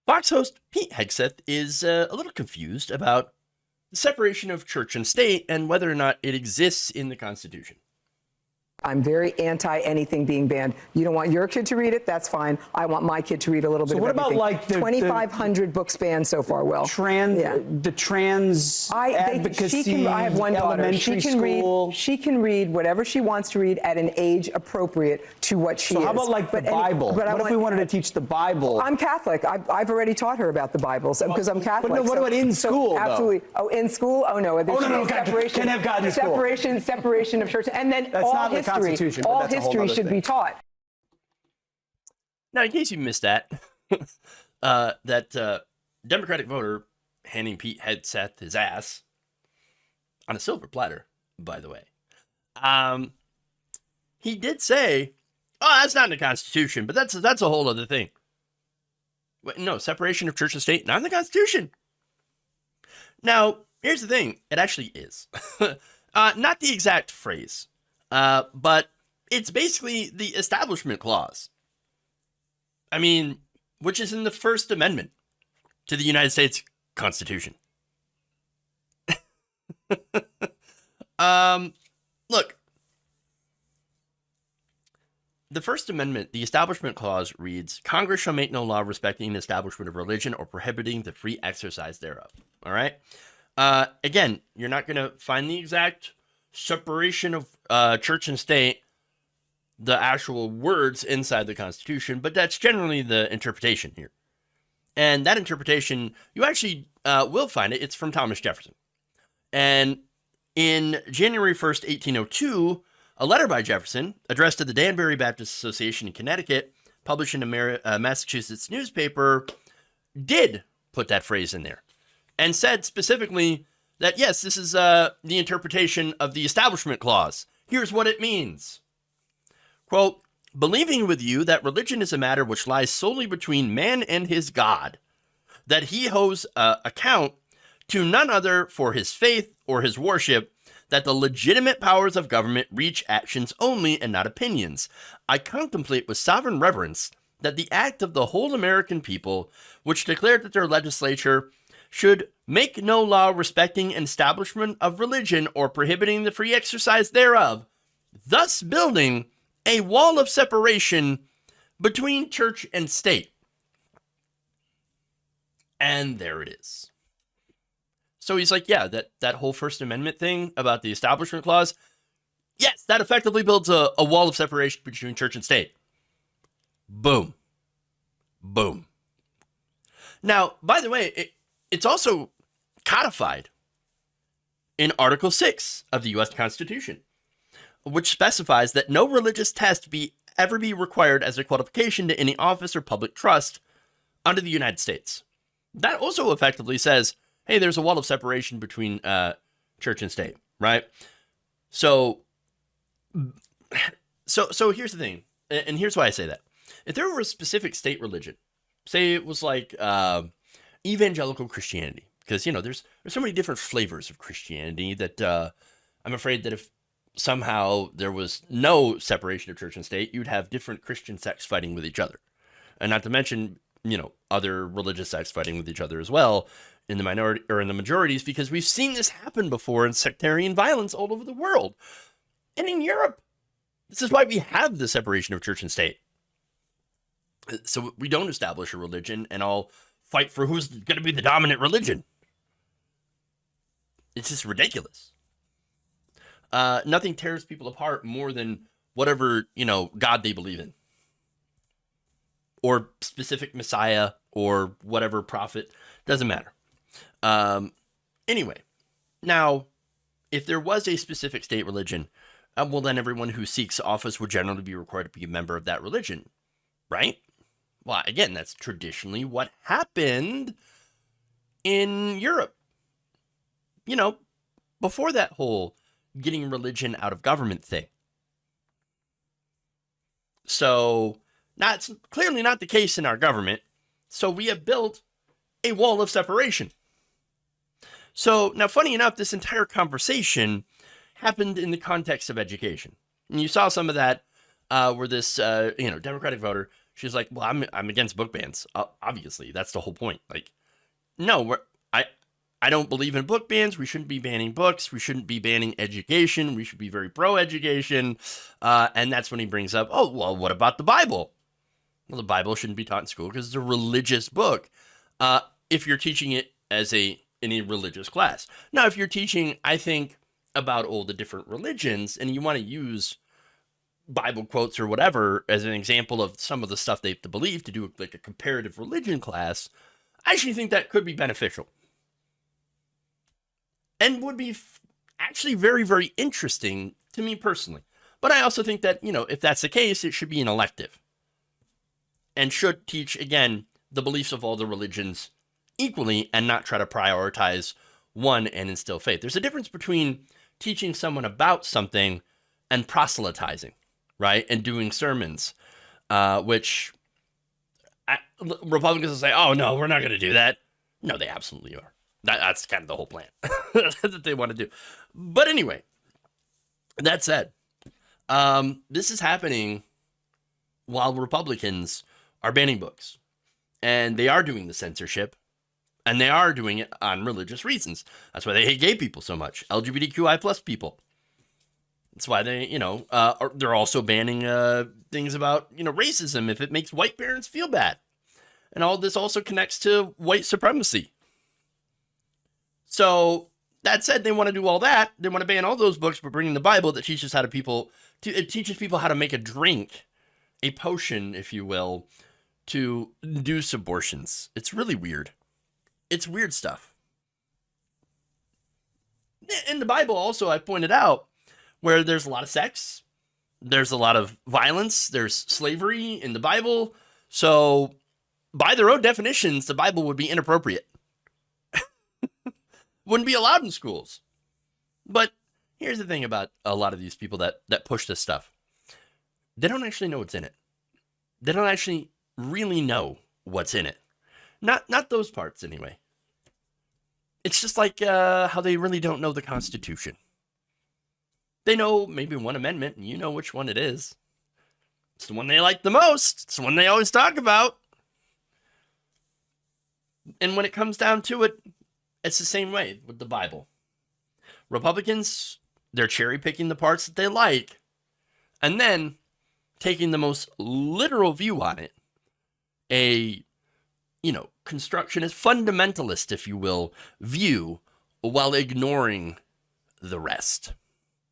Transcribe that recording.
Fox host Pete Hegseth is a little confused about the separation of church and state and whether or not it exists in the Constitution. I'm very anti anything being banned. You don't want your kid to read it? That's fine. I want my kid to read a little bit of everything. So what about like the 2,500 books banned so far, Will? The trans advocacy, I have one daughter. School. She can read whatever she wants to read at an age appropriate to what she is. So how about like the Bible? What if we wanted to teach the Bible? I'm Catholic. I've already taught her about the Bible because I'm Catholic. But no, what about in school? Absolutely. Oh, in school? Oh, no. No. Separation. Can't have God in school. Separation of church. And then that's not the Constitution. All history should be taught. Now, in case you missed that, that Democratic voter handing Pete Hegseth his ass on a silver platter, by the way, he did say, "Oh, that's not in the Constitution, but that's a whole other thing." No, separation of church and state, not in the Constitution. Now, here's the thing: it actually is not the exact phrase, but it's basically the Establishment Clause. I mean, which is in the First Amendment to the United States Constitution. Look, the First Amendment, the Establishment Clause reads, Congress shall make no law respecting the establishment of religion or prohibiting the free exercise thereof. All right? Again, you're not going to find the exact separation of church and state, the actual words inside the Constitution, but that's generally the interpretation here. And that interpretation, you actually will find it. It's from Thomas Jefferson. And in January 1st, 1802, a letter by Jefferson addressed to the Danbury Baptist Association in Connecticut, published in a Massachusetts newspaper, did put that phrase in there and said specifically that, yes, this is the interpretation of the Establishment Clause. Here's what it means. Quote, believing with you that religion is a matter which lies solely between man and his God, that he owes account to none other for his faith or his worship, that the legitimate powers of government reach actions only and not opinions. I contemplate with sovereign reverence that the act of the whole American people, which declared that their legislature should make no law respecting an establishment of religion or prohibiting the free exercise thereof, thus building a wall of separation between church and state. And there it is. So he's like, yeah, that whole First Amendment thing about the Establishment Clause, yes, that effectively builds a wall of separation between church and state. Boom. Boom. Now, by the way, it's also codified in Article 6 of the U.S. Constitution, which specifies that no religious test ever be required as a qualification to any office or public trust under the United States. That also effectively says, hey, there's a wall of separation between church and state, right? So here's the thing, and here's why I say that. If there were a specific state religion, say it was like evangelical Christianity, because, there's so many different flavors of Christianity that I'm afraid that if somehow there was no separation of church and state, you'd have different Christian sects fighting with each other. And not to mention, other religious sects fighting with each other as well in the minority or in the majorities, because we've seen this happen before in sectarian violence all over the world. And in Europe, this is why we have the separation of church and state. So we don't establish a religion and all fight for who's going to be the dominant religion. It's just ridiculous. Nothing tears people apart more than whatever, God they believe in. Or specific Messiah or whatever prophet. Doesn't matter. Anyway, now, if there was a specific state religion, well, then everyone who seeks office would generally be required to be a member of that religion, right? Well, again, that's traditionally what happened in Europe. Before that whole getting religion out of government thing. So, that's clearly not the case in our government. So we have built a wall of separation. So now, funny enough, this entire conversation happened in the context of education. And you saw some of that where this, Democratic voter She's like, well, I'm against book bans. Obviously, that's the whole point. Like, no, I don't believe in book bans. We shouldn't be banning books. We shouldn't be banning education. We should be very pro-education. And that's when he brings up, oh, well, what about the Bible? Well, the Bible shouldn't be taught in school because it's a religious book. If you're teaching it as in a religious class. Now, if you're teaching, I think, about all the different religions and you want to use Bible quotes or whatever as an example of some of the stuff they have to believe to do like a comparative religion class, I actually think that could be beneficial. And would be actually very, very interesting to me personally. But I also think that, if that's the case, it should be an elective. And should teach, again, the beliefs of all the religions equally and not try to prioritize one and instill faith. There's a difference between teaching someone about something and proselytizing, right? And doing sermons, which Republicans will say, oh, no, we're not going to do that. No, they absolutely are. That's kind of the whole plan that they want to do. But anyway, that said, this is happening while Republicans are banning books. And they are doing the censorship. And they are doing it on religious reasons. That's why they hate gay people so much. LGBTQI plus people. That's why they, they're also banning things about, racism if it makes white parents feel bad. And all this also connects to white supremacy. So that said, they want to do all that. They want to ban all those books, but bringing the Bible that teaches it teaches people how to make a drink, a potion, if you will, to induce abortions. It's really weird. It's weird stuff. In the Bible also, I pointed out, where there's a lot of sex, there's a lot of violence, there's slavery in the Bible. So by their own definitions, the Bible would be inappropriate. Wouldn't be allowed in schools. But here's the thing about a lot of these people that push this stuff. They don't actually know what's in it. They don't actually really know what's in it. Not those parts, anyway. It's just like how they really don't know the Constitution. They know maybe one amendment, and you know which one it is. It's the one they like the most. It's the one they always talk about. And when it comes down to it, it's the same way with the Bible. Republicans, they're cherry picking the parts that they like, and then taking the most literal view on it. A constructionist, fundamentalist, if you will, view while ignoring the rest.